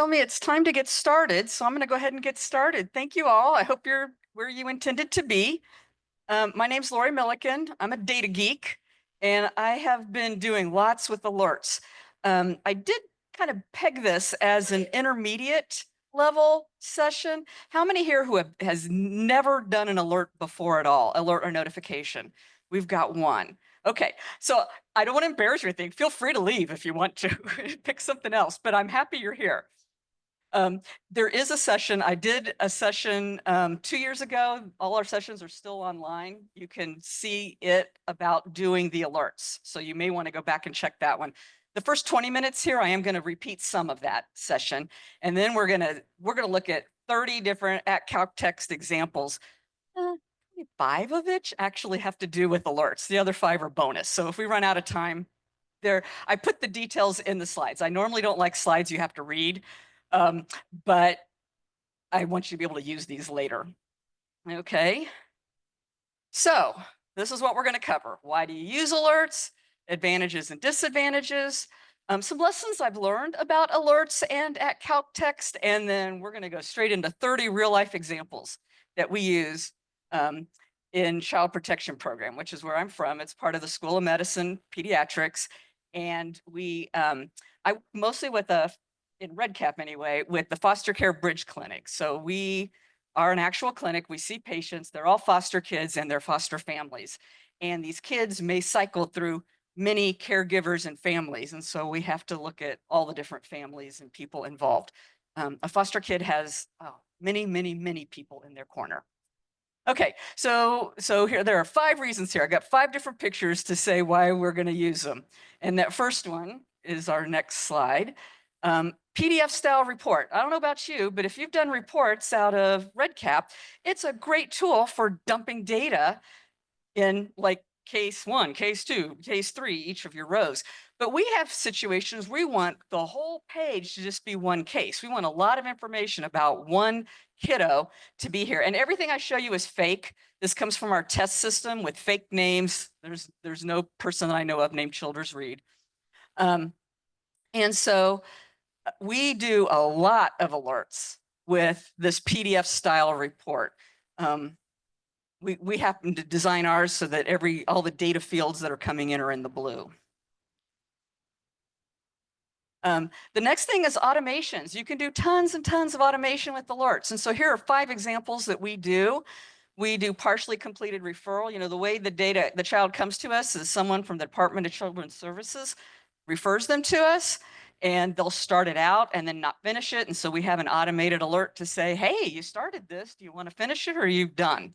tell me it's time to get started, so I'm going to go ahead and get started. Thank you all. I hope you're where you intended to be. My name's Lori Millikan. I'm a data geek, and I have been doing lots with alerts. I did kind of peg this as an intermediate level session. How many here who has never done an alert before at all, alert or notification? We've got one. Okay, so I don't want to embarrass you or anything. Feel free to leave if you want to pick something else, but I'm happy you're here. There is a session. I did a session 2 years ago. All our sessions are still online. You can see it about doing the alerts. So you may want to go back and check that one. The first 20 minutes here, I am going to repeat some of that session. And then we're gonna look at 30 different calc text examples. 5 of which actually have to do with alerts. The other 5 are bonus. So if we run out of time, I put the details in the slides. I normally don't like slides you have to read. But I want you to be able to use these later. Okay. So this is what we're going to cover. Why do you use alerts? Advantages and disadvantages. Some lessons I've learned about alerts and at calc text. And then we're going to go straight into 30 real life examples that we use in child protection program, which is where I'm from. It's part of the School of Medicine, Pediatrics. And I mostly with in REDCap anyway, with the foster care bridge clinic. So we are an actual clinic. We see patients. They're all foster kids and their foster families. And these kids may cycle through many caregivers and families. And so we have to look at all the different families and people involved. A foster kid has many, many, many people in their corner. Okay, so here, there are 5 reasons here. I got 5 different pictures to say why we're going to use them. And that first one is our next slide. PDF style report. I don't know about you, but if you've done reports out of REDCap, it's a great tool for dumping data in like case 1, case 2, case 3, each of your rows. But we have situations we want the whole page to just be one case. We want a lot of information about one kiddo to be here. And everything I show you is fake. This comes from our test system with fake names. There's no person that I know of named Childers Reed. And so we do a lot of alerts with this PDF style report. We happen to design ours so that all the data fields that are coming in are in the blue. The next thing is automations. You can do tons and tons of automation with alerts. And so here are 5 examples that we do. We do partially completed referral. You know, the way the child comes to us is someone from the Department of Children's Services refers them to us, and they'll start it out and then not finish it. And so we have an automated alert to say, hey, you started this. Do you want to finish it or are you done?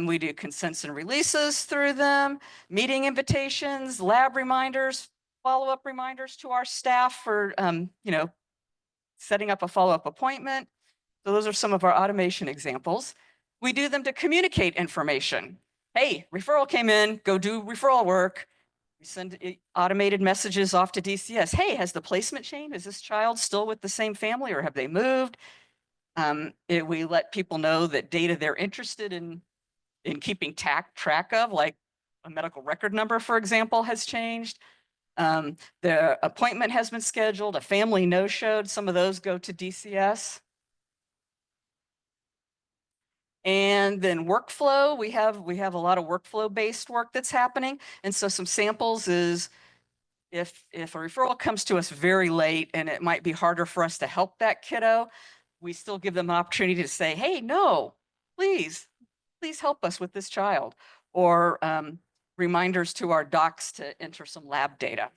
We do consents and releases through them, meeting invitations, lab reminders, follow-up reminders to our staff for, setting up a follow-up appointment. So those are some of our automation examples. We do them to communicate information. Hey, referral came in, go do referral work. We send automated messages off to DCS. Hey, has the placement changed? Is this child still with the same family or have they moved? We let people know that data they're interested in keeping track of, like a medical record number, for example, has changed. The appointment has been scheduled, a family no-showed. Some of those go to DCS. And then workflow, we have a lot of workflow-based work that's happening. And so some samples is if a referral comes to us very late and it might be harder for us to help that kiddo, we still give them an opportunity to say, hey, no, please help us with this child. Or reminders to our docs to enter some lab data.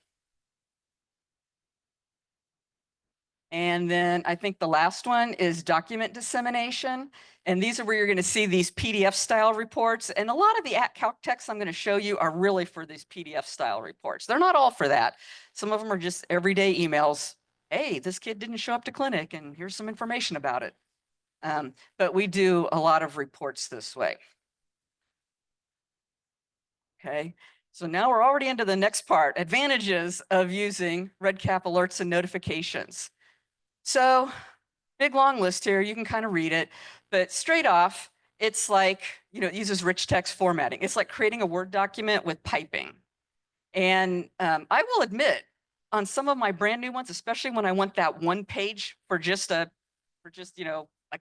And then I think the last one is document dissemination. And these are where you're going to see these PDF style reports. And a lot of the calc texts I'm going to show you are really for these PDF style reports. They're not all for that. Some of them are just everyday emails. Hey, this kid didn't show up to clinic and here's some information about it. But we do a lot of reports this way. Okay, so now we're already into the next part, advantages of using REDCap alerts and notifications. So big long list here, you can kind of read it, but straight off, it's like, it uses rich text formatting. It's like creating a Word document with piping. And I will admit, on some of my brand new ones, especially when I want that one page for just a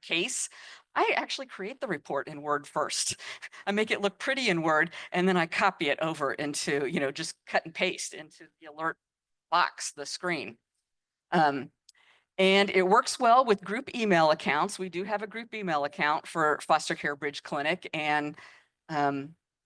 case, I actually create the report in Word first. I make it look pretty in Word, and then I copy it over into, just cut and paste into the alert box, the screen. And it works well with group email accounts. We do have a group email account for Foster Care Bridge Clinic, and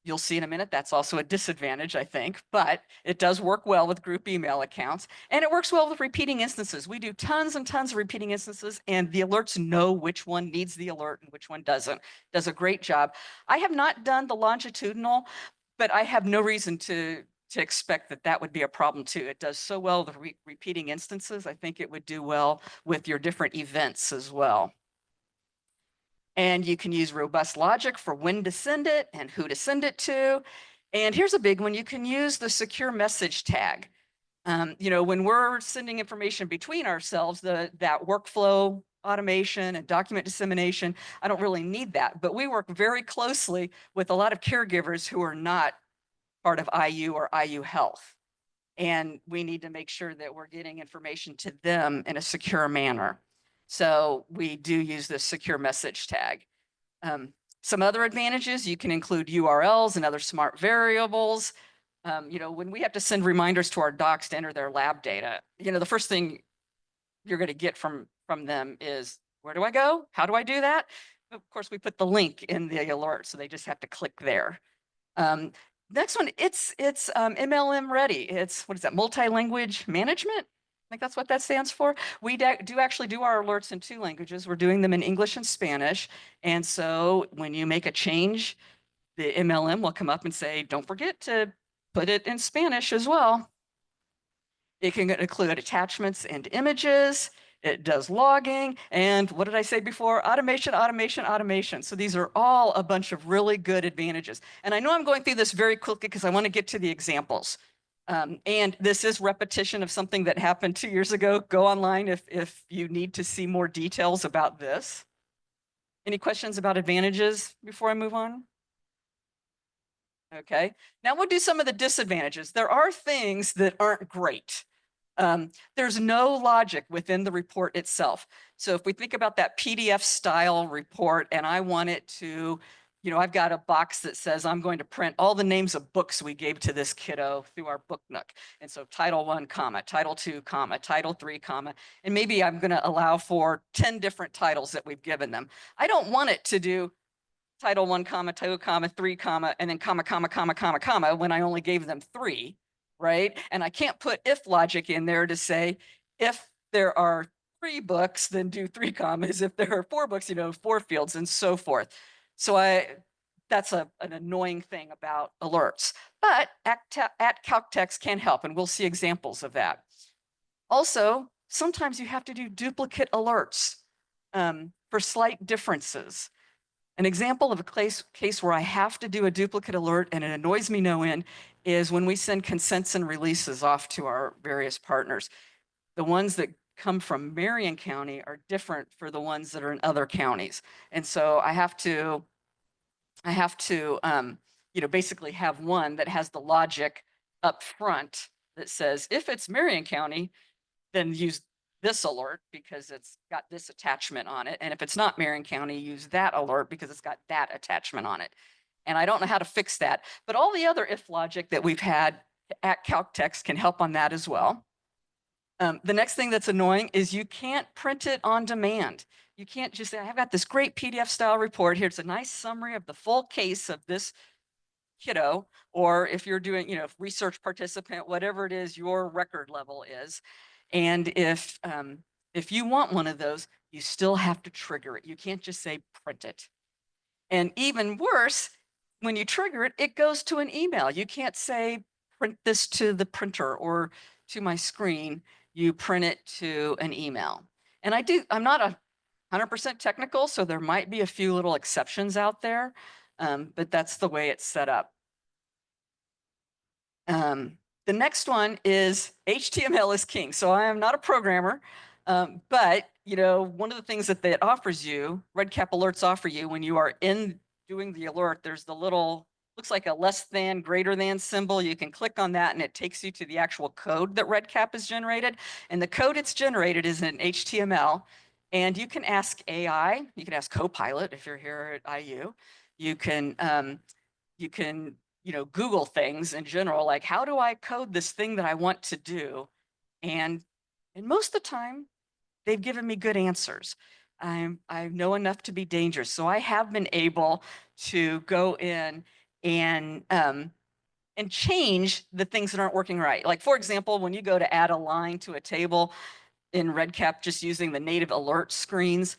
you'll see in a minute that's also a disadvantage, I think, but it does work well with group email accounts, and it works well with repeating instances. We do tons and tons of repeating instances, and the alerts know which one needs the alert and which one doesn't. Does a great job. I have not done the longitudinal, but I have no reason to expect that that would be a problem too. It does so well with repeating instances. I think it would do well with your different events as well. And you can use robust logic for when to send it and who to send it to. And here's a big one. You can use the secure message tag. When we're sending information between ourselves, that workflow automation and document dissemination, I don't really need that. But we work very closely with a lot of caregivers who are not part of IU or IU Health. And we need to make sure that we're getting information to them in a secure manner. So we do use this secure message tag. Some other advantages, you can include URLs and other smart variables. When we have to send reminders to our docs to enter their lab data, the first thing you're going to get from them is, where do I go? How do I do that? Of course, we put the link in the alert, so they just have to click there. Next one, it's MLM ready. It's, what is that, multi-language management? I think that's what that stands for. We do actually do our alerts in 2 languages. We're doing them in English and Spanish. And so when you make a change, the MLM will come up and say, don't forget to put it in Spanish as well. It can include attachments and images. It does logging. And what did I say before? Automation, automation, automation. So these are all a bunch of really good advantages. And I know I'm going through this very quickly because I want to get to the examples. And this is repetition of something that happened 2 years ago. Go online if you need to see more details about this. Any questions about advantages before I move on? Okay, now we'll do some of the disadvantages. There are things that aren't great. There's no logic within the report itself. So if we think about that PDF style report and I want it to, I've got a box that says I'm going to print all the names of books we gave to this kiddo through our book nook. And so Title 1, comma, Title 2, comma, Title 3, comma, and maybe I'm going to allow for 10 different titles that we've given them. I don't want it to do Title 1, comma, 2, comma, 3, comma, and then comma, comma, comma, comma, comma, when I only gave them 3, right? And I can't put if logic in there to say, if there are 3 books, then do 3 commas. If there are 4 books, 4 fields and so forth. So that's an annoying thing about alerts. But @CalcText can help, and we'll see examples of that. Also, sometimes you have to do duplicate alerts for slight differences. An example of a case where I have to do a duplicate alert and it annoys me no end is when we send consents and releases off to our various partners. The ones that come from Marion County are different for the ones that are in other counties. And so I have to basically have one that has the logic up front that says, if it's Marion County, then use this alert because it's got this attachment on it. And if it's not Marion County, use that alert because it's got that attachment on it. And I don't know how to fix that, but all the other if logic that we've had @CalcText can help on that as well. The next thing that's annoying is you can't print it on demand. You can't just say, I've got this great PDF style report. Here's a nice summary of the full case of this kiddo, or if you're doing, research participant, whatever it is your record level is. And if you want one of those, you still have to trigger it. You can't just say print it. And even worse, when you trigger it, it goes to an email. You can't say print this to the printer or to my screen. You print it to an email. And I'm not 100% technical, so there might be a few little exceptions out there, but that's the way it's set up. The next one is HTML is king. So I am not a programmer, but one of the things that it offers you, REDCap alerts offer you when you are in doing the alert, there's the little looks like a less than, greater than symbol. You can click on that and it takes you to the actual code that REDCap has generated. And the code it's generated is in HTML. And you can ask AI, you can ask Copilot if you're here at IU. You can, Google things in general, like how do I code this thing that I want to do? And most of the time, they've given me good answers. I know enough to be dangerous. So I have been able to go in and change the things that aren't working right. Like, for example, when you go to add a line to a table in REDCap, just using the native alert screens,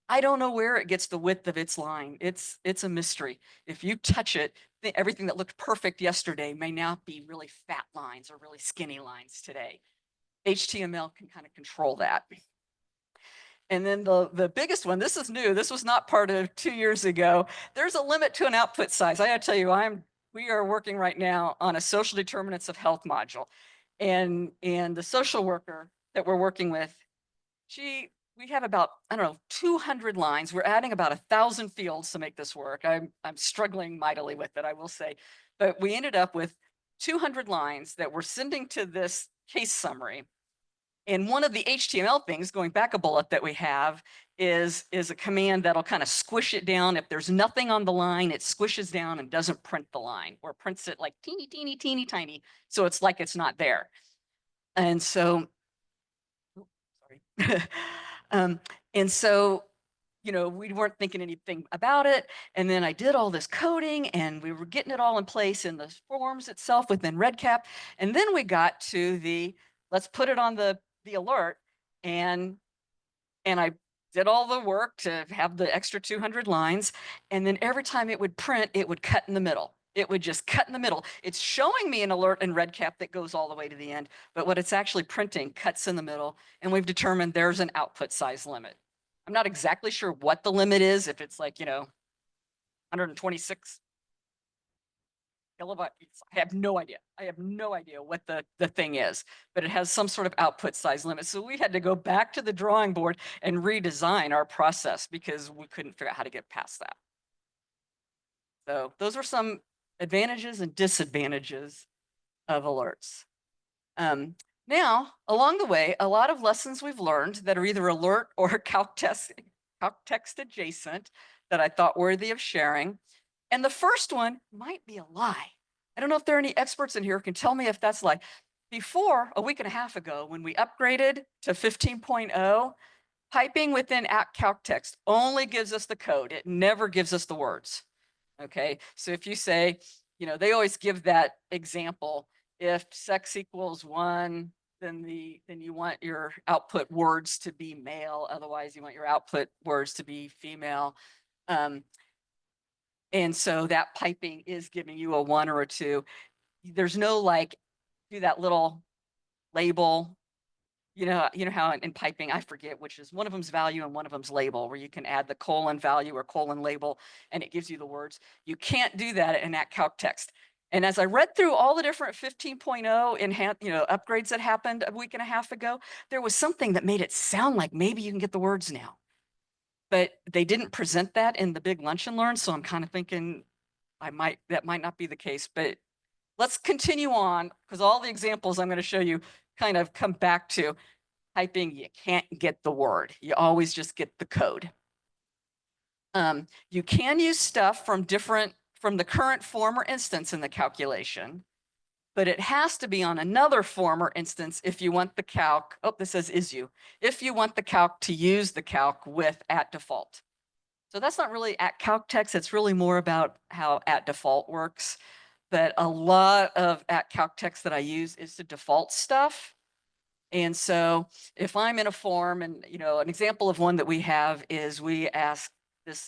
I don't know where it gets the width of its line. It's a mystery. If you touch it, everything that looked perfect yesterday may now be really fat lines or really skinny lines today. HTML can kind of control that. And then the biggest one, this is new. This was not part of 2 years ago. There's a limit to an output size. I gotta tell you, we are working right now on a social determinants of health module. And the social worker that we're working with, we have about, I don't know, 200 lines. We're adding about 1,000 fields to make this work. I'm struggling mightily with it, I will say. But we ended up with 200 lines that we're sending to this case summary. And one of the HTML things, going back a bullet that we have, is a command that'll kind of squish it down. If there's nothing on the line, it squishes down and doesn't print the line, or prints it like teeny, teeny, teeny, tiny. So it's like it's not there. And so, sorry. And so, we weren't thinking anything about it. And then I did all this coding and we were getting it all in place in the forms itself within REDCap. And then we got to let's put it on the alert, and I did all the work to have the extra 200 lines. And then every time it would print, it would cut in the middle. It would just cut in the middle. It's showing me an alert in REDCap that goes all the way to the end, but what it's actually printing cuts in the middle. And we've determined there's an output size limit. I'm not exactly sure what the limit is, if it's like, 126 kilobytes. I have no idea. I have no idea what the thing is, but it has some sort of output size limit. So we had to go back to the drawing board and redesign our process because we couldn't figure out how to get past that. So those are some advantages and disadvantages of alerts. Now, along the way, a lot of lessons we've learned that are either alert or calc text adjacent that I thought worthy of sharing. And the first one might be a lie. I don't know if there are any experts in here who can tell me if that's a lie. Before, a week and a half ago, when we upgraded to 15.0, piping within calc text only gives us the code. It never gives us the words. Okay, so if you say, they always give that example. If sex equals 1, then you want your output words to be male. Otherwise, you want your output words to be female. And so that piping is giving you a 1 or a 2. There's no do that little label. You know how in piping, I forget which is one of them's value and one of them's label, where you can add the colon value or colon label and it gives you the words. You can't do that in that calc text. And as I read through all the different 15.0 upgrades that happened a week and a half ago, there was something that made it sound like maybe you can get the words now. But they didn't present that in the big lunch and learn, so I'm kind of thinking that might not be the case. But let's continue on, because all the examples I'm going to show you kind of come back to typing. You can't get the word. You always just get the code. You can use stuff from the current form or instance in the calculation, but it has to be on another form or instance if you want the calc. Oh, this says ISU. If you want the calc to use the calc with at default. So that's not really at calc text. It's really more about how at default works. But a lot of at calc text that I use is the default stuff. And so if I'm in a form, and an example of one that we have is we ask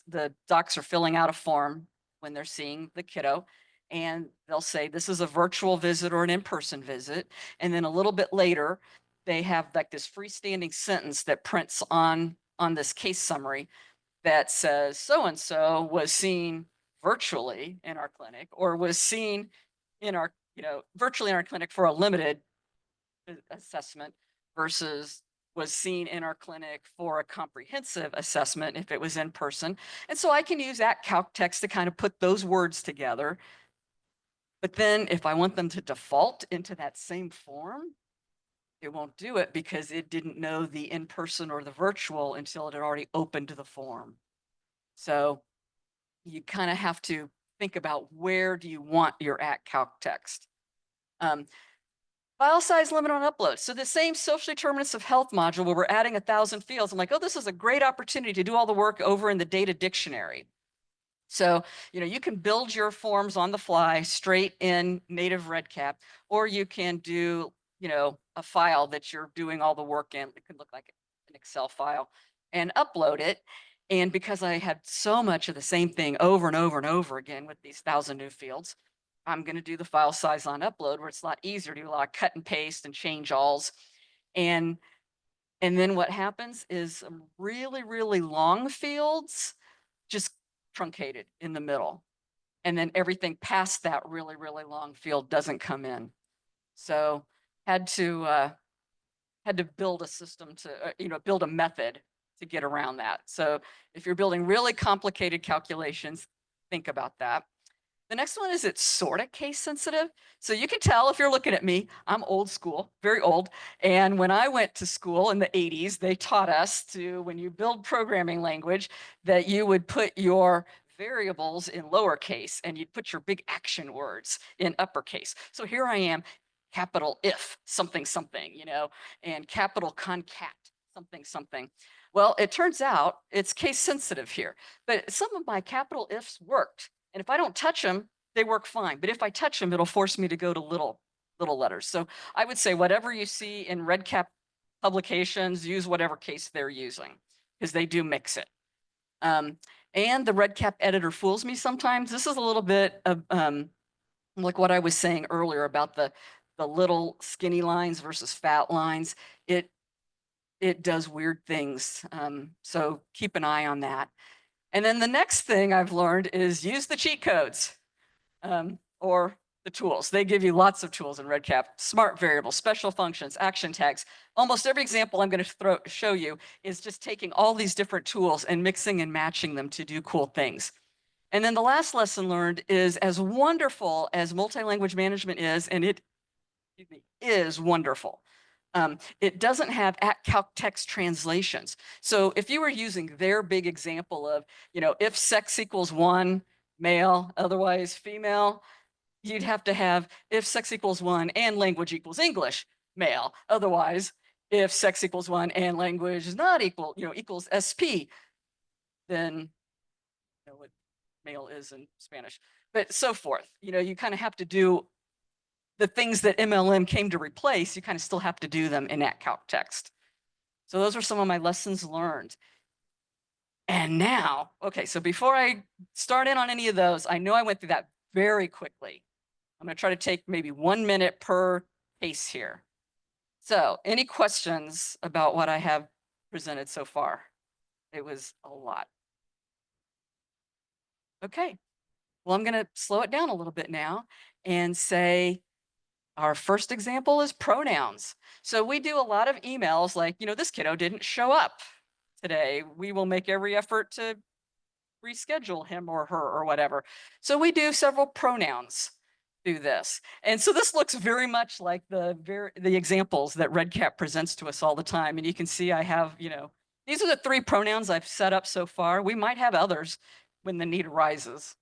the docs are filling out a form when they're seeing the kiddo, and they'll say this is a virtual visit or an in-person visit. And then a little bit later, they have like this freestanding sentence that prints on this case summary that says so-and-so was seen virtually in our clinic, or was seen in our, virtually in our clinic for a limited assessment, versus was seen in our clinic for a comprehensive assessment if it was in person. And so I can use that calc text to kind of put those words together But then if I want them to default into that same form, it won't do it because it didn't know the in-person or the virtual until it had already opened the form. So you kind of have to think about where do you want your @calc text. File size limit on upload. So the same social determinants of health module where we're adding 1,000 fields, I'm like, oh, this is a great opportunity to do all the work over in the data dictionary. So, you can build your forms on the fly straight in native REDCap, or you can do, a file that you're doing all the work in. It could look like an Excel file and upload it. And because I had so much of the same thing over and over and over again with these 1,000 new fields, I'm going to do the file size on upload where it's a lot easier to do a lot of cut and paste and change alls. And then what happens is some really, really long fields just truncated in the middle. And then everything past that really, really long field doesn't come in. So had to build a system to, build a method to get around that. So if you're building really complicated calculations, think about that. The next one is it's sort of case sensitive. So you can tell if you're looking at me, I'm old school, very old. And when I went to school in the 80s, they taught us to, when you build programming language, that you would put your variables in lowercase and you'd put your big action words in uppercase. So here I am, capital if something, something, and capital concat something, something. Well, it turns out it's case sensitive here, but some of my capital ifs worked. And if I don't touch them, they work fine. But if I touch them, it'll force me to go to little letters. So I would say whatever you see in REDCap publications, use whatever case they're using because they do mix it. And the REDCap editor fools me sometimes. This is a little bit of like what I was saying earlier about the little skinny lines versus fat lines. It does weird things. So keep an eye on that. And then the next thing I've learned is use the cheat codes or the tools. They give you lots of tools in REDCap, smart variables, special functions, action tags. Almost every example I'm going to show you is just taking all these different tools and mixing and matching them to do cool things. And then the last lesson learned is as wonderful as multi-language management is, and it is wonderful. It doesn't have @calc text translations. So if you were using their big example of, if sex equals 1, male, otherwise female, you'd have to have if sex equals 1 and language equals English, male. Otherwise, if sex equals 1 and language is not equal, equals SP, then what male is in Spanish, but so forth. You kind of have to do the things that MLM came to replace, you kind of still have to do them in @calc text. So those are some of my lessons learned. And now, okay, so before I start in on any of those, I know I went through that very quickly. I'm going to try to take maybe 1 minute per case here. So any questions about what I have presented so far? It was a lot. Okay, well, I'm going to slow it down a little bit now and say, our first example is pronouns. So we do a lot of emails like, this kiddo didn't show up today. We will make every effort to reschedule him or her or whatever. So we do several pronouns through this. And so this looks very much like the examples that REDCap presents to us all the time. And you can see I have, these are the 3 pronouns I've set up so far. We might have others when the need arises.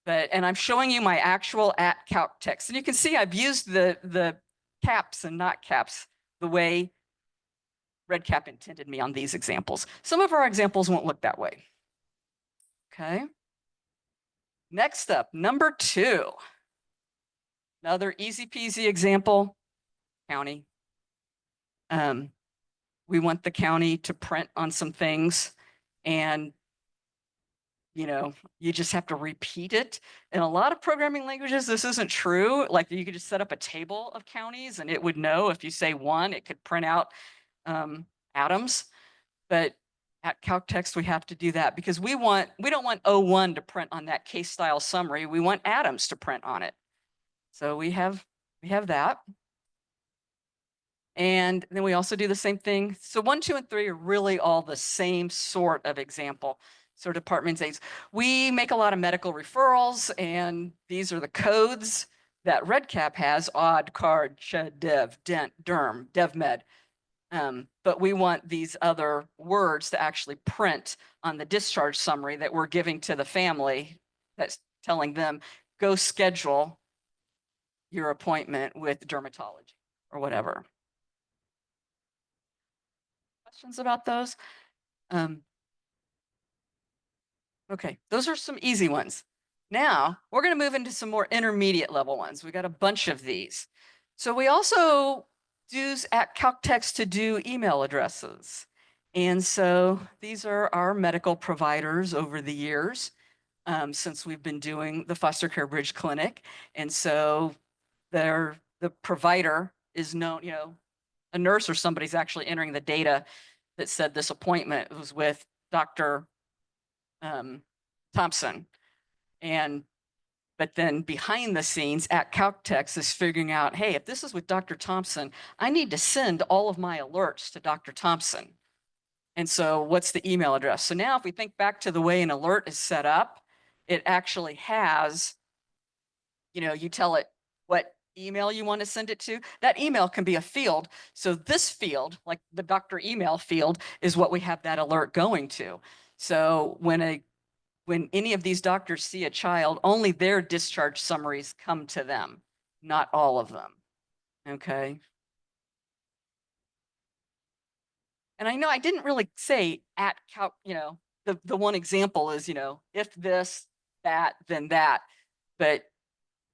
And I'm showing you my actual @calc text. And you can see I've used the caps and not caps the way REDCap intended me on these examples. Some of our examples won't look that way. Okay. Next up, number 2. Another easy peasy example, county. We want the county to print on some things, and you just have to repeat it. In a lot of programming languages, this isn't true. Like you could just set up a table of counties and it would know if you say 1, it could print out atoms. But @calc text, we have to do that because we don't want 01 to print on that case style summary. We want atoms to print on it. So we have that. And then we also do the same thing. So 1, 2, and 3 are really all the same sort of example. So department aides. We make a lot of medical referrals, and these are the codes that REDCap has: odd, card, shed, dev, dent, derm, dev med. But we want these other words to actually print on the discharge summary that we're giving to the family, that's telling them, go schedule your appointment with dermatology or whatever. Questions about those? Okay, those are some easy ones. Now we're going to move into some more intermediate level ones. We got a bunch of these. So we also use at CalcText to do email addresses. And so these are our medical providers over the years, since we've been doing the foster care bridge clinic. And so the provider is known, a nurse or somebody's actually entering the data that said this appointment was with Dr. Thompson. But then behind the scenes at CalcText is figuring out, hey, if this is with Dr. Thompson, I need to send all of my alerts to Dr. Thompson. And so what's the email address? So now if we think back to the way an alert is set up, it actually has, you tell it what email you want to send it to. That email can be a field. So this field, like the doctor email field, is what we have that alert going to. So when any of these doctors see a child, only their discharge summaries come to them, not all of them. Okay. And I know I didn't really say at Calc, the one example is, if this, that, then that. But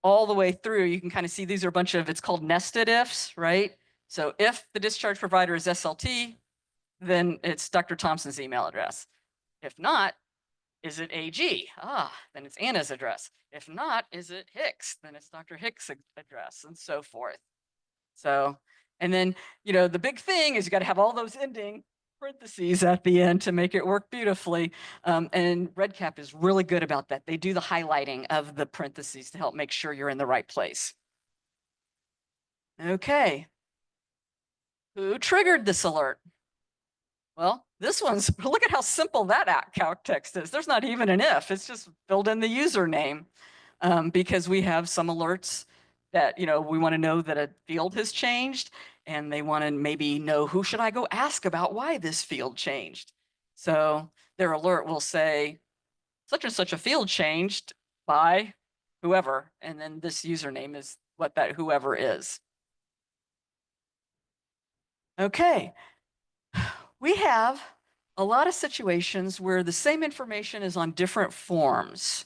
all the way through, you can kind of see these are a bunch of, it's called nested ifs, right? So if the discharge provider is SLT, then it's Dr. Thompson's email address. If not, is it AG? Then it's Anna's address. If not, is it Hicks? Then it's Dr. Hicks' address, and so forth. So, and then, the big thing is you got to have all those ending parentheses at the end to make it work beautifully. And REDCap is really good about that. They do the highlighting of the parentheses to help make sure you're in the right place. Okay. Who triggered this alert? Well, this one's, look at how simple that CalcText is. There's not even an if, it's just filled in the username, because we have some alerts that, we want to know that a field has changed, and they want to maybe know, who should I go ask about why this field changed? So their alert will say, such and such a field changed by whoever, and then this username is what that whoever is. Okay. We have a lot of situations where the same information is on different forms.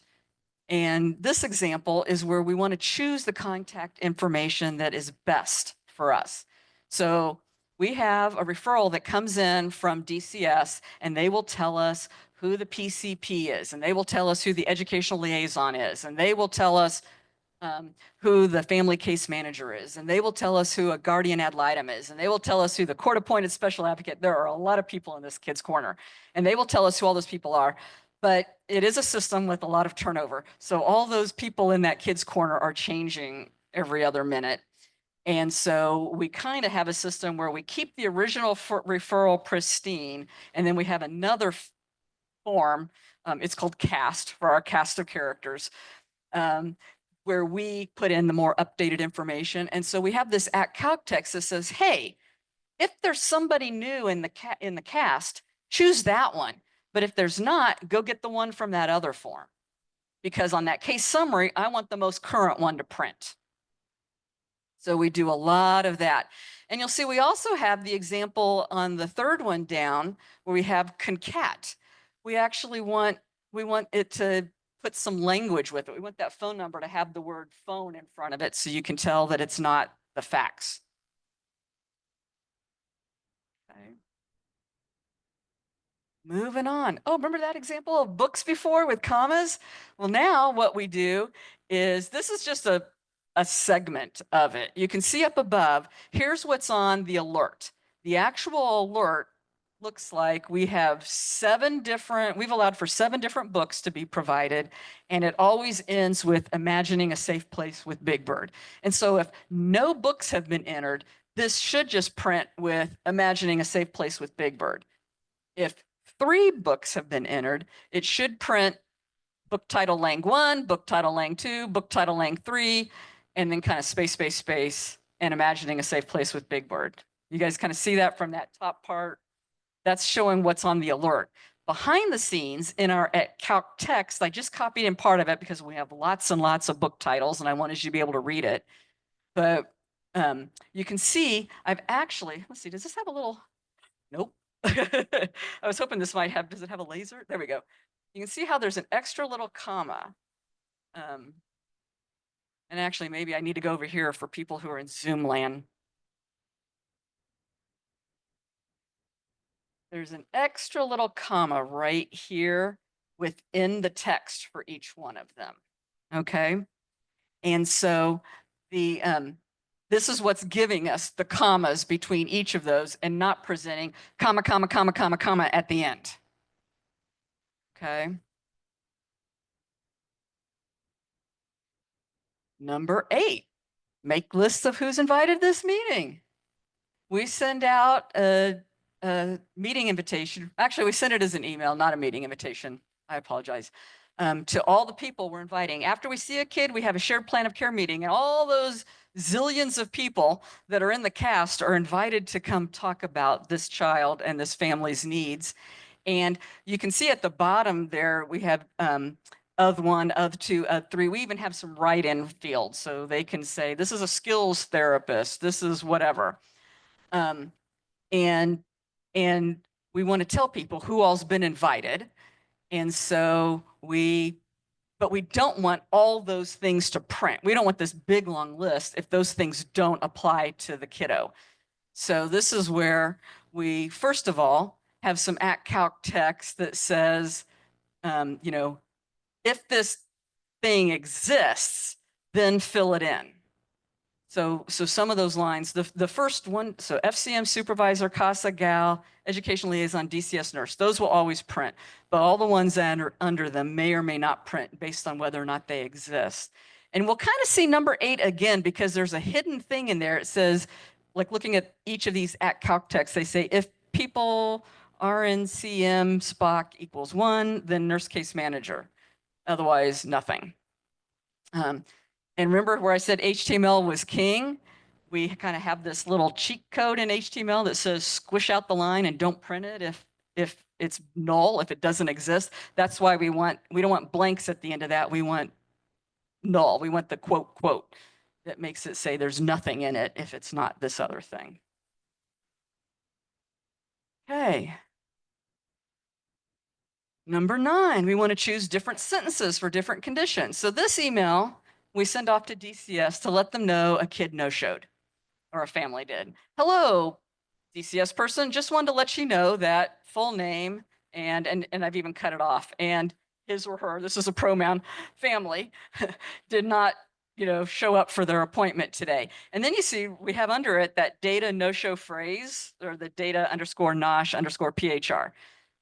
And this example is where we want to choose the contact information that is best for us. So we have a referral that comes in from DCS, and they will tell us who the PCP is, and they will tell us who the educational liaison is, and they will tell us who the family case manager is, and they will tell us who a guardian ad litem is, and they will tell us who the court-appointed special advocate. There are a lot of people in this kid's corner, and they will tell us who all those people are. But it is a system with a lot of turnover. So all those people in that kid's corner are changing every other minute. And so we kind of have a system where we keep the original referral pristine, and then we have another form. It's called cast, for our cast of characters. Where we put in the more updated information. And so we have this at CalcText that says, hey, if there's somebody new in the cast, choose that one. But if there's not, go get the one from that other form. Because on that case summary, I want the most current one to print. So we do a lot of that. And you'll see we also have the example on the third one down where we have concat. We actually want it to put some language with it. We want that phone number to have the word phone in front of it so you can tell that it's not the fax. Okay. Moving on. Oh, remember that example of books before with commas? Well, now what we do is, this is just a segment of it. You can see up above, here's what's on the alert. The actual alert looks like we have we've allowed for 7 different books to be provided, and it always ends with imagining a safe place with Big Bird. And so if no books have been entered, this should just print with imagining a safe place with Big Bird. If 3 books have been entered, it should print book title Lang 1, book title Lang 2, book title Lang 3, and then kind of space, space, space, and imagining a safe place with Big Bird. You guys kind of see that from that top part? That's showing what's on the alert. Behind the scenes in our calc text, I just copied in part of it because we have lots and lots of book titles and I wanted you to be able to read it. But you can see I've actually, let's see, does this have a little, nope. I was hoping this might have, does it have a laser? There we go. You can see how there's an extra little comma. And actually, maybe I need to go over here for people who are in Zoom land. There's an extra little comma right here within the text for each one of them. Okay. And so the this is what's giving us the commas between each of those and not presenting comma, comma, comma, comma, comma at the end. Okay. Number 8, make lists of who's invited to this meeting. We send out a meeting invitation. Actually, we send it as an email, not a meeting invitation. I apologize. To all the people we're inviting. After we see a kid, we have a shared plan of care meeting, and all those zillions of people that are in the cast are invited to come talk about this child and this family's needs. And you can see at the bottom there, we have of 1, of 2, of 3. We even have some write-in fields, so they can say, this is a skills therapist, this is whatever. And we want to tell people who all's been invited. And so but we don't want all those things to print. We don't want this big long list if those things don't apply to the kiddo. So this is where we, first of all, have some @calc text that says, you know, if this thing exists, then fill it in. So some of those lines, the first one, so FCM supervisor, CASA gal, education liaison, DCS nurse, those will always print, but all the ones that are under them may or may not print based on whether or not they exist. And we'll kind of see number 8 again, because there's a hidden thing in there. It says, like looking at each of these @calc texts, they say if people RNCM Spock equals 1, then nurse case manager, otherwise nothing. And remember where I said HTML was king? We kind of have this little cheat code in HTML that says squish out the line and don't print it if it's null, if it doesn't exist. That's why we don't want blanks at the end of that. We want null. We want the quote that makes it say there's nothing in it if it's not this other thing. Okay. Number 9, we want to choose different sentences for different conditions. So this email we send off to DCS to let them know a kid no-showed or a family did. Hello, DCS person, just wanted to let you know that full name and I've even cut it off, and his or her, this is a pronoun, family, did not, you know, show up for their appointment today. And then you see we have under it that data no-show phrase, or the data _NOSH_PHR.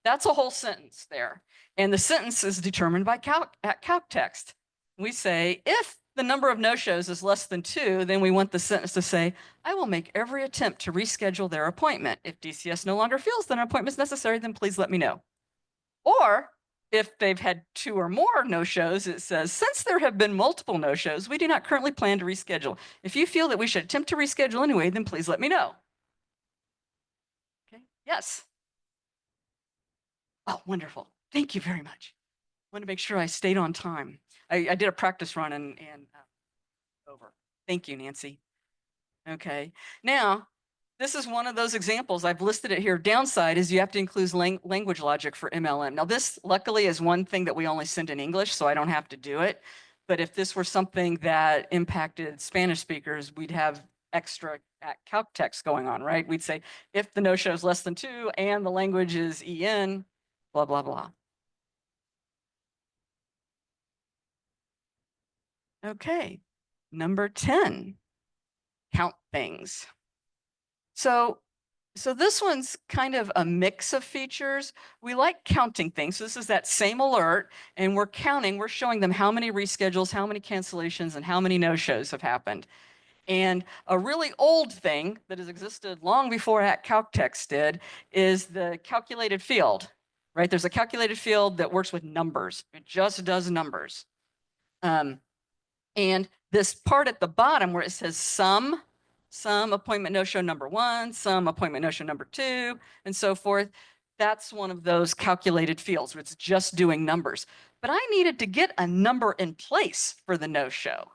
That's a whole sentence there. And the sentence is determined by calc text. We say, if the number of no-shows is less than 2, then we want the sentence to say, I will make every attempt to reschedule their appointment. If DCS no longer feels that an appointment is necessary, then please let me know. Or if they've had 2 or more no-shows, it says, since there have been multiple no-shows, we do not currently plan to reschedule. If you feel that we should attempt to reschedule anyway, then please let me know. Okay, yes. Oh, wonderful. Thank you very much. I want to make sure I stayed on time. I did a practice run and over. Thank you, Nancy. Okay. Now, this is one of those examples. I've listed it here. Downside is you have to include language logic for MLM. Now, this luckily is one thing that we only send in English, so I don't have to do it. But if this were something that impacted Spanish speakers, we'd have extra calc text going on, right? We'd say, if the no-show is less than 2 and the language is EN, blah, blah, blah. Okay, number 10, count things. So this one's kind of a mix of features. We like counting things. So this is that same alert, and we're counting, we're showing them how many reschedules, how many cancellations, and how many no-shows have happened. And a really old thing that has existed long before calc text did is the calculated field, right? There's a calculated field that works with numbers. It just does numbers. And this part at the bottom where it says some appointment no-show number 1, some appointment no-show number 2, and so forth, that's one of those calculated fields where it's just doing numbers. But I needed to get a number in place for the no-show.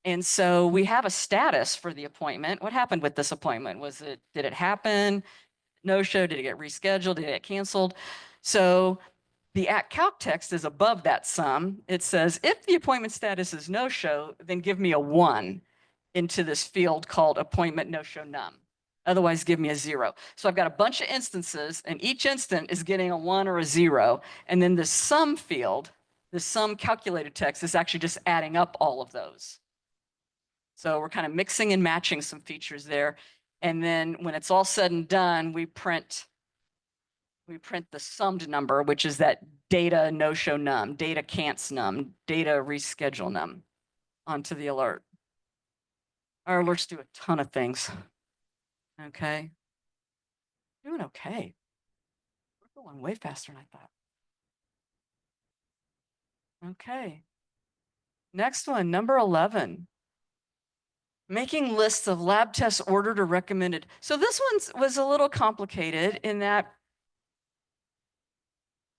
And so we have a status for the appointment. What happened with this appointment? Did it happen? No-show? Did it get rescheduled? Did it get canceled? So the @calc text is above that sum. It says, if the appointment status is no-show, then give me a 1 into this field called appointment no-show num. Otherwise, give me a 0. So I've got a bunch of instances, and each instant is getting a 1 or a 0. And then the sum field, the sum calculated text, is actually just adding up all of those. So we're kind of mixing and matching some features there. And then when it's all said and done, we print the summed number, which is that data no-show num, data can'ts num, data reschedule num onto the alert. Our alerts do a ton of things. Okay. Doing okay. We're going way faster than I thought. Okay. Next one, number 11. Making lists of lab tests ordered or recommended. So this one was a little complicated in that,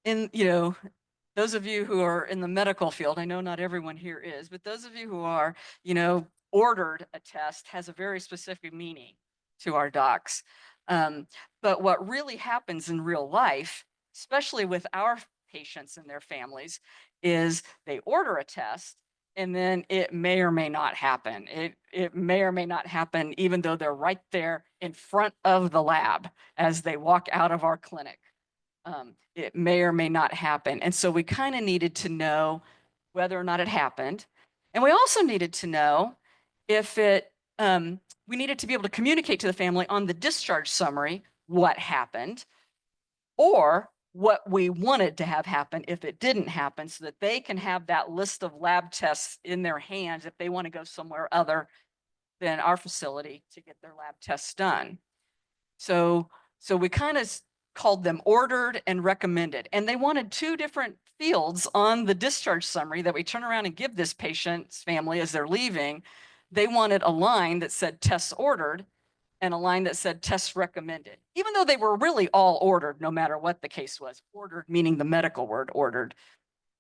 those of you who are in the medical field, I know not everyone here is, but those of you who are, ordered a test has a very specific meaning to our docs. But what really happens in real life, especially with our patients and their families, is they order a test and then it may or may not happen. It may or may not happen even though they're right there in front of the lab as they walk out of our clinic. It may or may not happen. And so we kind of needed to know whether or not it happened. And we also needed to know if we needed to be able to communicate to the family on the discharge summary what happened, or what we wanted to have happen if it didn't happen, so that they can have that list of lab tests in their hands if they want to go somewhere other than our facility to get their lab tests done. So we kind of called them ordered and recommended. And they wanted 2 different fields on the discharge summary that we turn around and give this patient's family as they're leaving. They wanted a line that said tests ordered and a line that said tests recommended, even though they were really all ordered, no matter what the case was. Ordered meaning the medical word ordered.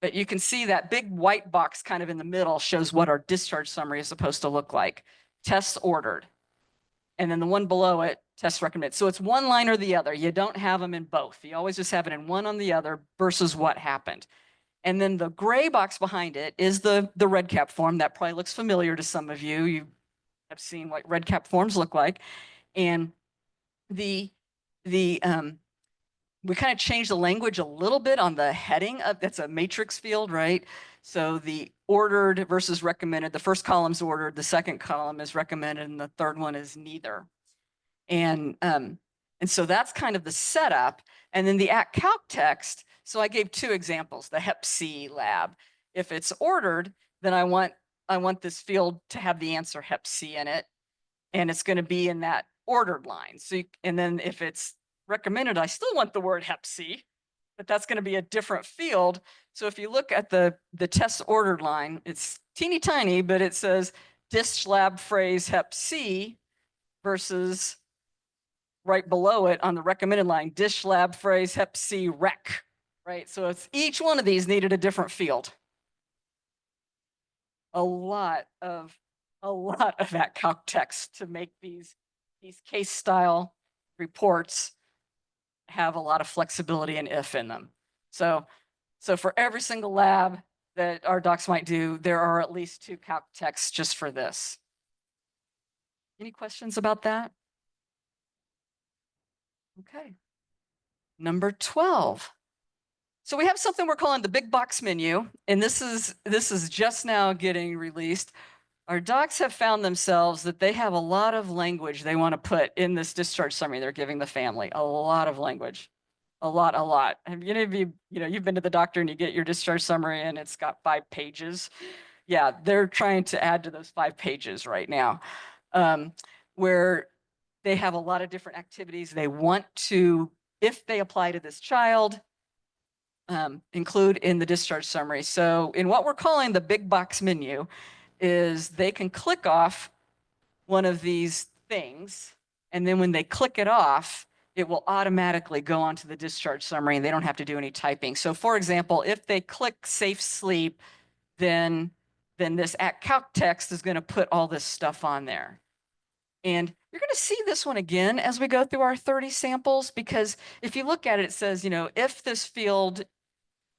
But you can see that big white box kind of in the middle shows what our discharge summary is supposed to look like. Tests ordered. And then the one below it, tests recommended. So it's one line or the other. You don't have them in both. You always just have it in one on the other versus what happened. And then the gray box behind it is the REDCap form. That probably looks familiar to some of you. You have seen what REDCap forms look like. And we kind of changed the language a little bit on the heading of, that's a matrix field, right? So the ordered versus recommended, the first column's ordered, the second column is recommended, and the third one is neither. And so that's kind of the setup. And then the @calc text, so I gave 2 examples, the Hep C lab. If it's ordered, then I want this field to have the answer Hep C in it, and it's going to be in that ordered line. So and then if it's recommended, I still want the word Hep C, but that's going to be a different field. So if you look at the test ordered line, it's teeny tiny, but it says dish lab phrase Hep C versus right below it on the recommended line, dish lab phrase Hep C rec, right? So it's each one of these needed a different field. A lot of that calc text to make these case style reports have a lot of flexibility and if in them. So for every single lab that our docs might do, there are at least 2 calc texts just for this. Any questions about that? Okay. Number 12. So we have something we're calling the big box menu, and this is just now getting released. Our docs have found themselves that they have a lot of language they want to put in this discharge summary they're giving the family. A lot of language. A lot. Have any of you, you've been to the doctor and you get your discharge summary and it's got 5 pages. Yeah, they're trying to add to those 5 pages right now, where they have a lot of different activities they want to, if they apply to this child, include in the discharge summary. So in what we're calling the big box menu is they can click off one of these things, and then when they click it off, it will automatically go onto the discharge summary and they don't have to do any typing. So for example, if they click safe sleep, then this at calc text is going to put all this stuff on there. And you're going to see this one again as we go through our 30 samples, because if you look at it, it says, if this field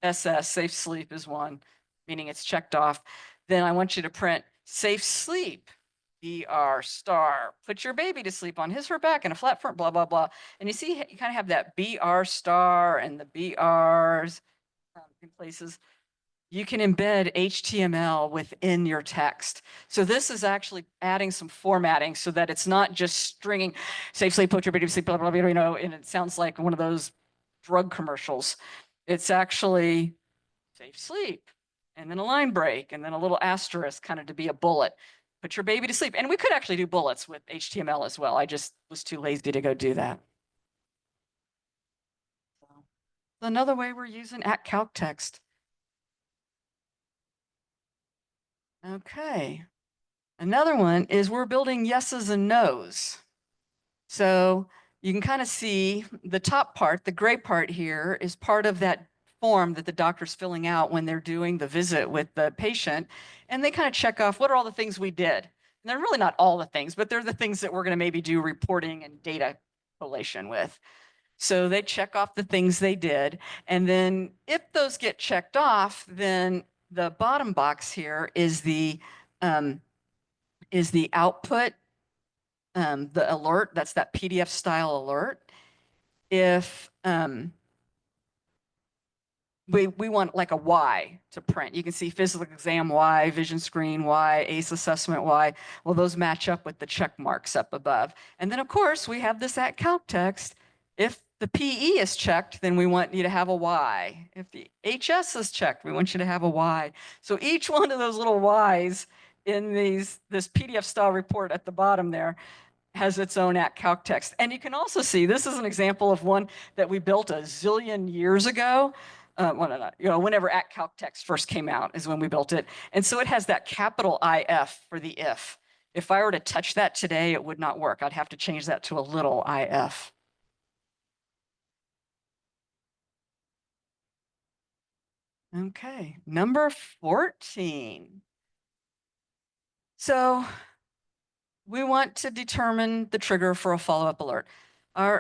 SS, safe sleep is one, meaning it's checked off, then I want you to print safe sleep, BR star, put your baby to sleep on his, her back, and a flat front, blah, blah, blah. And you see, you kind of have that BR star and the BRs in places. You can embed HTML within your text. So this is actually adding some formatting so that it's not just stringing safe sleep, put your baby to sleep, blah, blah, blah, and it sounds like one of those drug commercials. It's actually safe sleep, and then a line break, and then a little asterisk kind of to be a bullet. Put your baby to sleep. And we could actually do bullets with HTML as well. I just was too lazy to go do that. So another way we're using @calc text. Okay. Another one is we're building yeses and nos. So you can kind of see the top part, the gray part here, is part of that form that the doctor's filling out when they're doing the visit with the patient. And they kind of check off what are all the things we did. And they're really not all the things, but they're the things that we're going to maybe do reporting and data collation with. So they check off the things they did. And then if those get checked off, then the bottom box here is the output, the alert. That's that PDF style alert. If we want like a Y to print. You can see physical exam Y, vision screen Y, ACE assessment Y. Well, those match up with the check marks up above. And then of course we have this @calc text. If the PE is checked, then we want you to have a Y. If the HS is checked, we want you to have a Y. So each one of those little Ys in this PDF style report at the bottom there has its own @calc text. And you can also see, this is an example of one that we built a zillion years ago. Whenever @calc text first came out is when we built it. And so it has that capital IF for the if. If I were to touch that today, it would not work. I'd have to change that to a little IF. Okay, number 14. So we want to determine the trigger for a follow-up alert.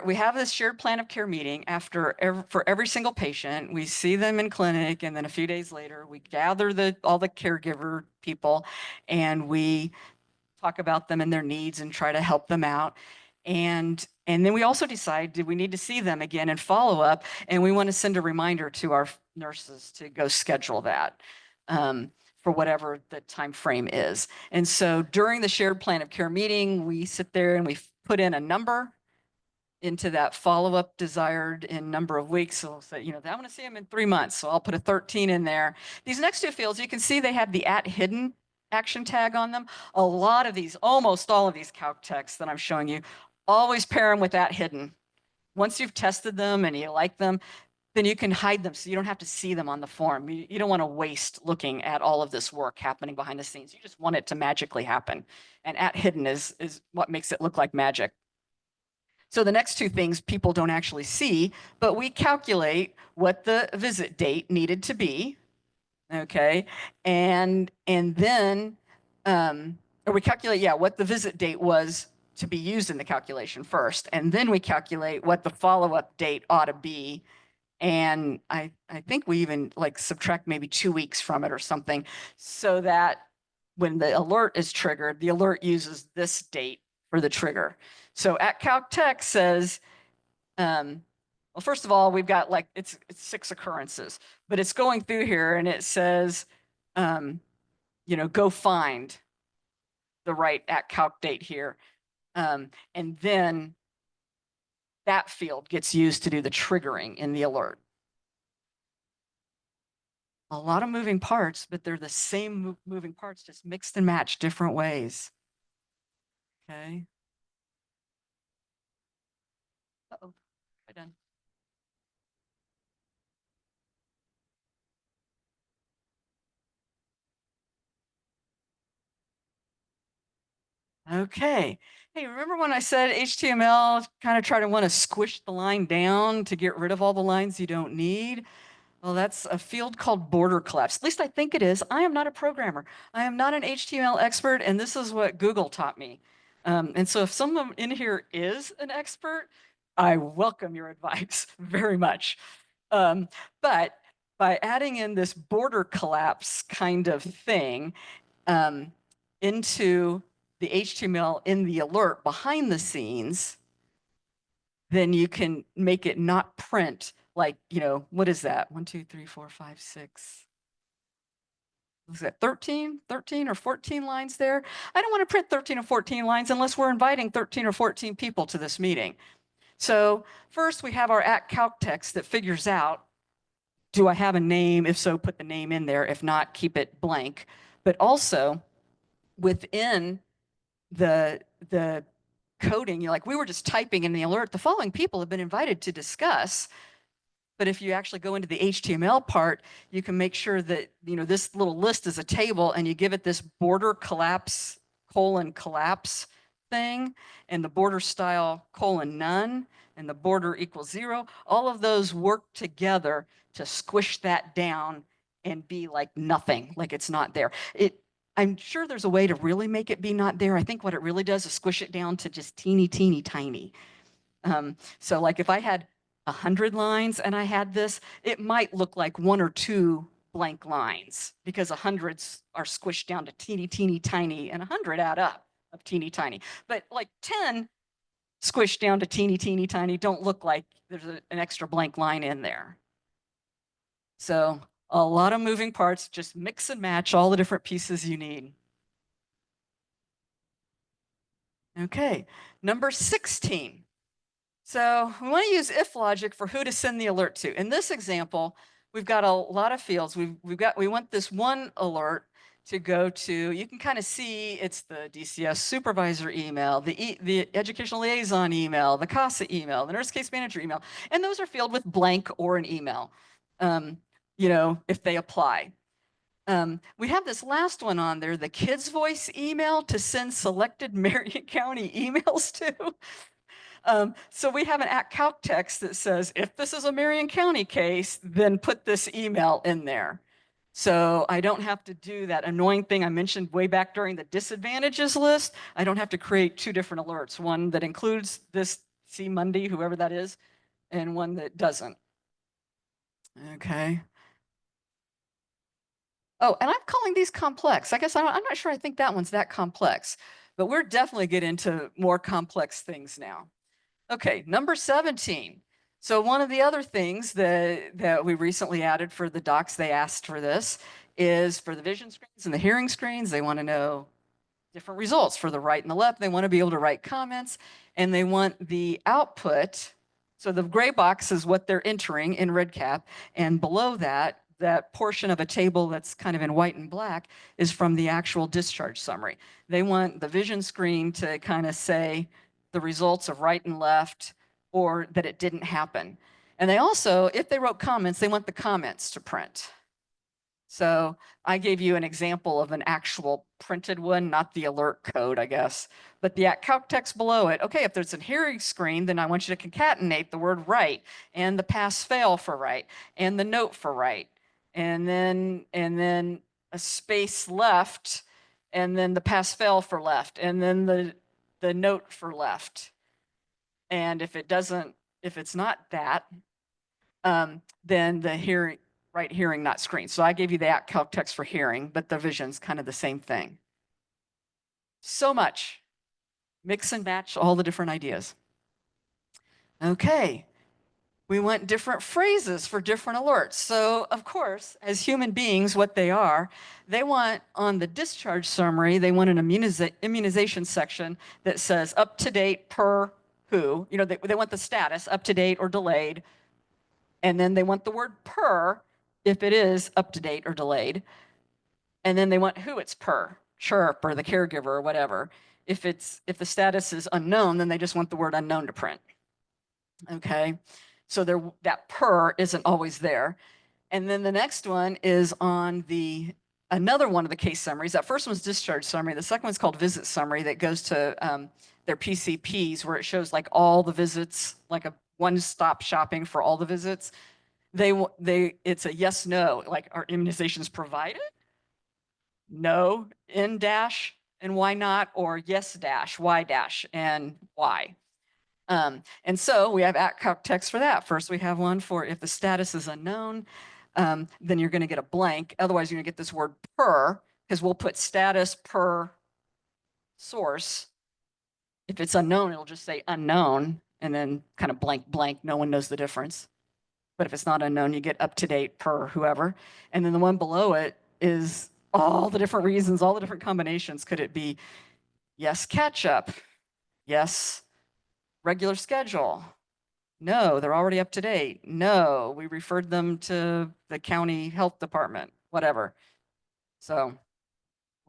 We have this shared plan of care meeting for every single patient. We see them in clinic, and then a few days later, we gather all the caregiver people, and we talk about them and their needs and try to help them out. And then we also decide, do we need to see them again and follow up? And we want to send a reminder to our nurses to go schedule that. For whatever the time frame is. And so during the shared plan of care meeting, we sit there and we put in a number into that follow-up desired in number of weeks. So we'll say, I want to see them in 3 months. So I'll put a 13 in there. These next two fields, you can see they have the @hidden action tag on them. A lot of these, almost all of these calc texts that I'm showing you, always pair them with @hidden. Once you've tested them and you like them, then you can hide them so you don't have to see them on the form. You don't want to waste looking at all of this work happening behind the scenes. You just want it to magically happen. And @hidden is what makes it look like magic. So the next two things people don't actually see, but we calculate what the visit date needed to be. Okay. And then, or we calculate, what the visit date was to be used in the calculation first. And then we calculate what the follow-up date ought to be. And I think we even like subtract maybe 2 weeks from it or something, so that when the alert is triggered, the alert uses this date for the trigger. So @calc text says, well, first of all, we've got like, it's 6 occurrences, but it's going through here and it says, go find the right @calc date here. And then that field gets used to do the triggering in the alert. A lot of moving parts, but they're the same moving parts, just mixed and matched different ways. Okay. Uh-oh, I done. Okay. Hey, remember when I said HTML kind of try to want to squish the line down to get rid of all the lines you don't need? Well, that's a field called border collapse. At least I think it is. I am not a programmer. I am not an HTML expert, and this is what Google taught me. And so if someone in here is an expert, I welcome your advice very much. Um, but by adding in this border collapse kind of thing um, into the HTML in the alert behind the scenes, then you can make it not print like, what is that? 1, 2, 3, 4, 5, 6. Was that 13 or 14 lines there? I don't want to print 13 or 14 lines unless we're inviting 13 or 14 people to this meeting. So first we have our @calc text that figures out, do I have a name? If so, put the name in there. If not, keep it blank. But also within the coding, like we were just typing in the alert, the following people have been invited to discuss. But if you actually go into the HTML part, you can make sure that, this little list is a table and you give it this border collapse, collapse thing, and the border style none, and the border equals 0. All of those work together to squish that down and be like nothing, like it's not there. I'm sure there's a way to really make it be not there. I think what it really does is squish it down to just teeny, teeny, tiny. So like if I had 100 lines and I had this, it might look like 1 or 2 blank lines because 100s are squished down to teeny, teeny, tiny, and 100 add up of teeny, tiny. But like 10 squished down to teeny, teeny, tiny don't look like there's an extra blank line in there. So a lot of moving parts, just mix and match all the different pieces you need. Okay, number 16. So we want to use if logic for who to send the alert to. In this example, we've got a lot of fields. We want this one alert to go to, you can kind of see it's the DCS supervisor email, the educational liaison email, the CASA email, the nurse case manager email, and those are filled with blank or an email, if they apply. We have this last one on there, the kids voice email to send selected Marion County emails to. So we have an @calc text that says, if this is a Marion County case, then put this email in there. So I don't have to do that annoying thing I mentioned way back during the disadvantages list. I don't have to create 2 different alerts, one that includes this C Monday, whoever that is, and one that doesn't. Okay. Oh, and I'm calling these complex. I guess I'm not sure I think that one's that complex, but we're definitely getting into more complex things now. Okay, number 17. So one of the other things that we recently added for the docs, they asked for this, is for the vision screens and the hearing screens, they want to know different results for the right and the left. They want to be able to write comments, and they want the output. So the gray box is what they're entering in REDCap, and below that, that portion of a table that's kind of in white and black is from the actual discharge summary. They want the vision screen to kind of say the results of right and left, or that it didn't happen. And they also, if they wrote comments, they want the comments to print. So I gave you an example of an actual printed one, not the alert code, I guess, but the calc text below it. Okay, if there's a hearing screen, then I want you to concatenate the word right and the pass fail for right and the note for right, and then a space left, and then the pass fail for left, and then the note for left. And if it's not that, then the right hearing, not screen. So I gave you the calc text for hearing, but the vision's kind of the same thing. So much. Mix and match all the different ideas. Okay. We want different phrases for different alerts. So of course, as human beings, what they are, they want on the discharge summary, they want an immunization section that says up to date per who, they want the status up to date or delayed. And then they want the word per if it is up to date or delayed. And then they want who it's per, chirp or the caregiver or whatever. If the status is unknown, then they just want the word unknown to print. Okay, so that per isn't always there. And then the next one is on the another one of the case summaries. That first one's discharge summary. The second one's called visit summary that goes to their PCPs, where it shows like all the visits, like a one-stop shopping for all the visits. It's a yes, no, like are immunizations provided? No, in dash, and why not? Or yes dash, why dash, and why? And so we have at text for that. First, we have one for if the status is unknown, then you're going to get a blank. Otherwise, you're going to get this word per, because we'll put status per source. If it's unknown, it'll just say unknown and then kind of blank, blank. No one knows the difference. But if it's not unknown, you get up to date per whoever. And then the one below it is all the different reasons, all the different combinations. Could it be yes, catch up? Yes, regular schedule? No, they're already up to date. No, we referred them to the county health department, whatever. So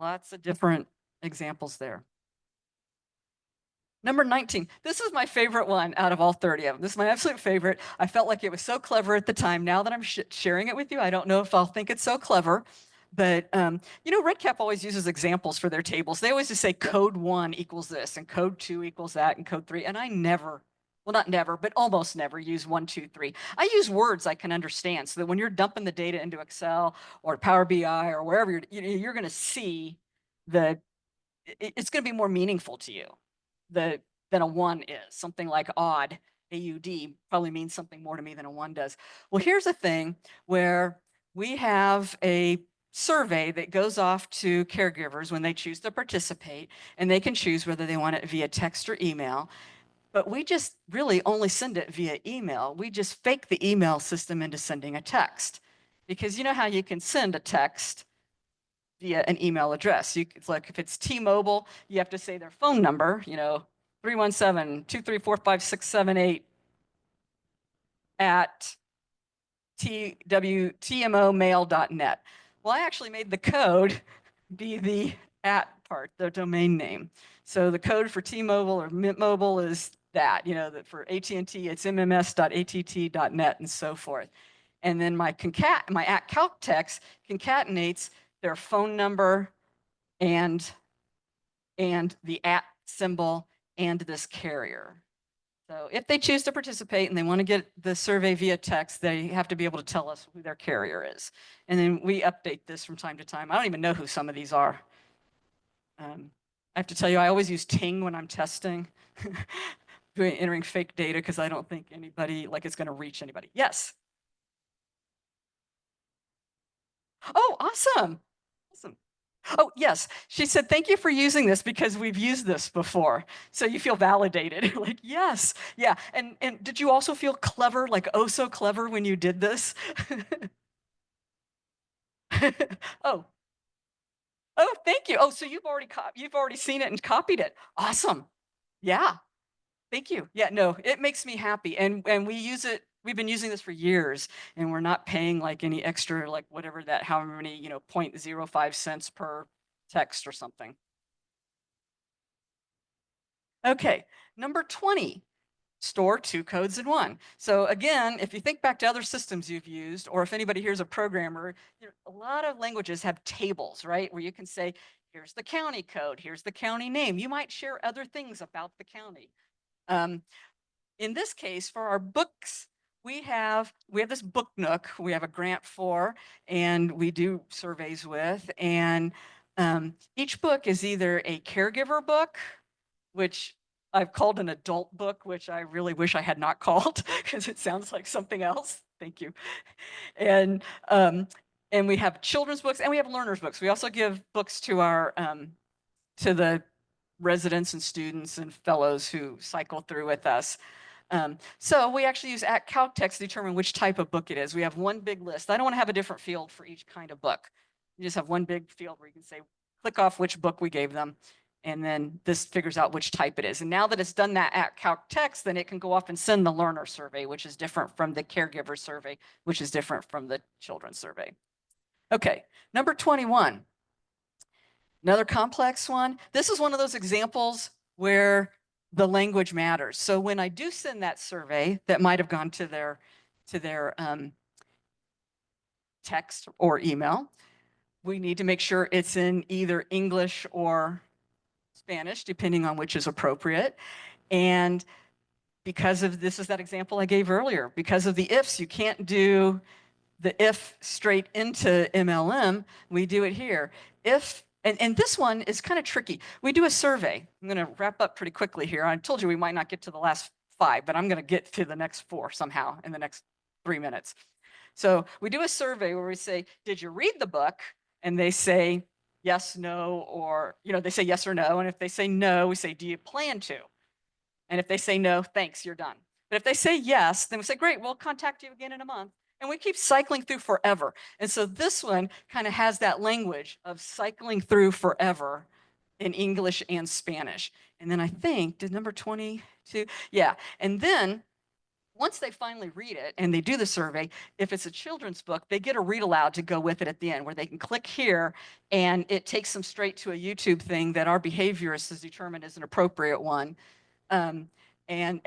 lots of different examples there. Number 19, this is my favorite one out of all 30 of them. This is my absolute favorite. I felt like it was so clever at the time. Now that I'm sharing it with you, I don't know if I'll think it's so clever. But, you know, REDCap always uses examples for their tables. They always just say code 1 equals this, and code 2 equals that, and code 3. And I never, well, not never, but almost never use 1, 2, 3. I use words I can understand so that when you're dumping the data into Excel or Power BI or wherever you're going to see it's going to be more meaningful to you than a 1 is. Something like odd, AUD, probably means something more to me than a 1 does. Well, here's a thing where we have a survey that goes off to caregivers when they choose to participate, and they can choose whether they want it via text or email. But we just really only send it via email. We just fake the email system into sending a text. Because you know how you can send a text via an email address. It's like if it's T-Mobile, you have to say their phone number, you know, 317-234-5678 at tmomail.net. Well, I actually made the code be the at part, the domain name. So the code for T-Mobile or Mint Mobile is that, you know, that for AT&T, it's mms.att.net and so forth. And then my at calc text concatenates their phone number and the at symbol and this carrier. So if they choose to participate and they want to get the survey via text, they have to be able to tell us who their carrier is. And then we update this from time to time. I don't even know who some of these are. I have to tell you, I always use Ting when I'm testing, entering fake data, because I don't think anybody, like it's going to reach anybody. Yes. Oh, awesome. Awesome. Oh, yes. She said, thank you for using this because we've used this before. So you feel validated. Like, yes. Yeah. And did you also feel clever, like oh so clever when you did this? Oh. Oh, thank you. Oh, so you've already seen it and copied it. Awesome. Yeah. Thank you. Yeah, no, it makes me happy. And we use it, we've been using this for years, and we're not paying like any extra, like whatever that, however many, you know, 0.05 cents per text or something. Okay, number 20, store 2 codes in 1. So again, if you think back to other systems you've used, or if anybody here is a programmer, you know, a lot of languages have tables, right? Where you can say, here's the county code, here's the county name. You might share other things about the county. In this case, for our books, we have this book nook we have a grant for, and we do surveys with. And each book is either a caregiver book, which I've called an adult book, which I really wish I had not called because it sounds like something else. Thank you. And we have children's books and we have learners books. We also give books to our to the residents and students and fellows who cycle through with us. So we actually use at calc text to determine which type of book it is. We have one big list. I don't want to have a different field for each kind of book. You just have one big field where you can say, click off which book we gave them. And then this figures out which type it is. And now that it's done that at calc text, then it can go off and send the learner survey, which is different from the caregiver survey, which is different from the children's survey. Okay, number 21. Another complex one. This is one of those examples where the language matters. So when I do send that survey that might have gone to their text or email, we need to make sure it's in either English or Spanish, depending on which is appropriate. And because of this is that example I gave earlier, because of the ifs, you can't do the if straight into MLM. We do it here. If, and this one is kind of tricky. We do a survey. I'm going to wrap up pretty quickly here. I told you we might not get to the last 5, but I'm going to get to the next 4 somehow in the next 3 minutes. So we do a survey where we say, did you read the book? And they say yes, no, or, they say yes or no. And if they say no, we say, do you plan to? And if they say no, thanks, you're done. But if they say yes, then we say, great, we'll contact you again in a month. And we keep cycling through forever. And so this one kind of has that language of cycling through forever in English and Spanish. And then I think, did number 22? Yeah. And then once they finally read it and they do the survey, if it's a children's book, they get a read aloud to go with it at the end, where they can click here and it takes them straight to a YouTube thing that our behaviorist has determined is an appropriate one. And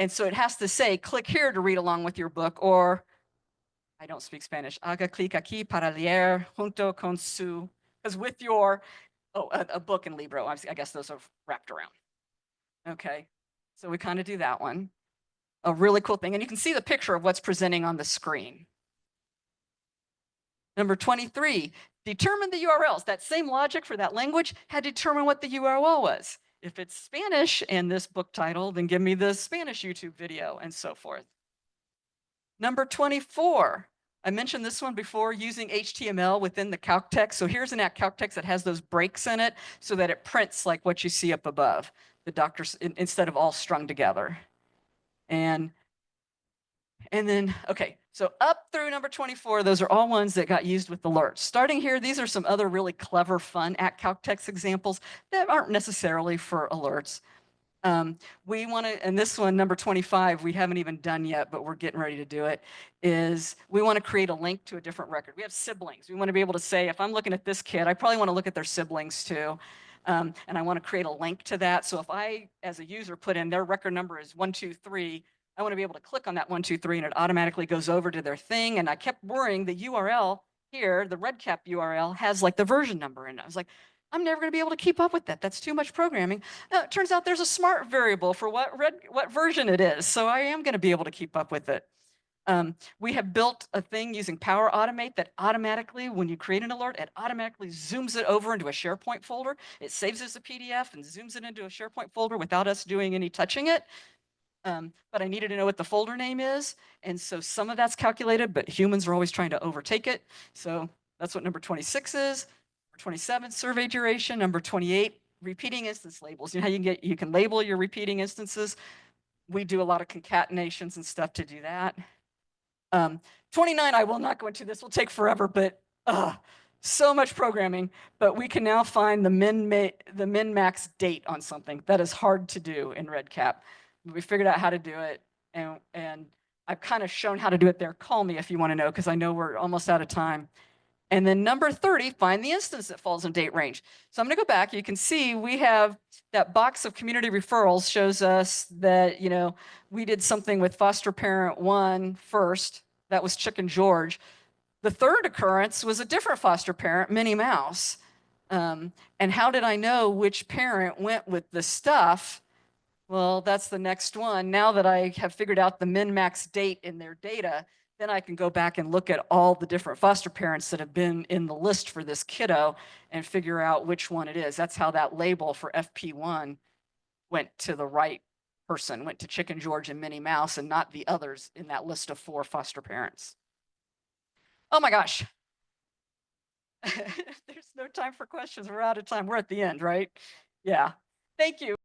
so it has to say, click here to read along with your book, or I don't speak Spanish. Haga clic aquí para leer junto con su, because with your, a book in Libro, I guess those are wrapped around. Okay, so we kind of do that one. A really cool thing, and you can see the picture of what's presenting on the screen. Number 23, determine the URLs. That same logic for that language had to determine what the URL was. If it's Spanish and this book title, then give me the Spanish YouTube video and so forth. Number 24, I mentioned this one before, using HTML within the calc text. So here's an calc text that has those breaks in it so that it prints like what you see up above, the doctors, instead of all strung together. And then, okay, so up through number 24, those are all ones that got used with alerts. Starting here, these are some other really clever, fun calc text examples that aren't necessarily for alerts. We want to, and this one, number 25, we haven't even done yet, but we're getting ready to do it, is we want to create a link to a different record. We have siblings. We want to be able to say, if I'm looking at this kid, I probably want to look at their siblings too. And I want to create a link to that. So if I, as a user, put in their record number is 123, I want to be able to click on that 123 and it automatically goes over to their thing. And I kept worrying the URL here, the REDCap URL, has like the version number in it. I was like, I'm never going to be able to keep up with that. That's too much programming. It turns out there's a smart variable for what version it is. So I am going to be able to keep up with it. We have built a thing using Power Automate that automatically, when you create an alert, it automatically zooms it over into a SharePoint folder. It saves as a PDF and zooms it into a SharePoint folder without us doing any touching it. But I needed to know what the folder name is. And so some of that's calculated, but humans are always trying to overtake it. So that's what number 26 is. Number 27, survey duration. Number 28, repeating instance labels. You know how you can label your repeating instances? We do a lot of concatenations and stuff to do that. 29, I will not go into this, will take forever, but so much programming. But we can now find the min-max date on something. That is hard to do in REDCap. We figured out how to do it, and I've kind of shown how to do it there. Call me if you want to know, because I know we're almost out of time. And then number 30, find the instance that falls in date range. So I'm going to go back. You can see we have that box of community referrals shows us that, we did something with foster parent 1 first. That was Chicken George. The third occurrence was a different foster parent, Minnie Mouse. And how did I know which parent went with the stuff? Well, that's the next one. Now that I have figured out the min-max date in their data, then I can go back and look at all the different foster parents that have been in the list for this kiddo and figure out which one it is. That's how that label for FP1 went to the right person, went to Chicken George and Minnie Mouse and not the others in that list of 4 foster parents. Oh my gosh. There's no time for questions. We're out of time. We're at the end, right? Yeah. Thank you.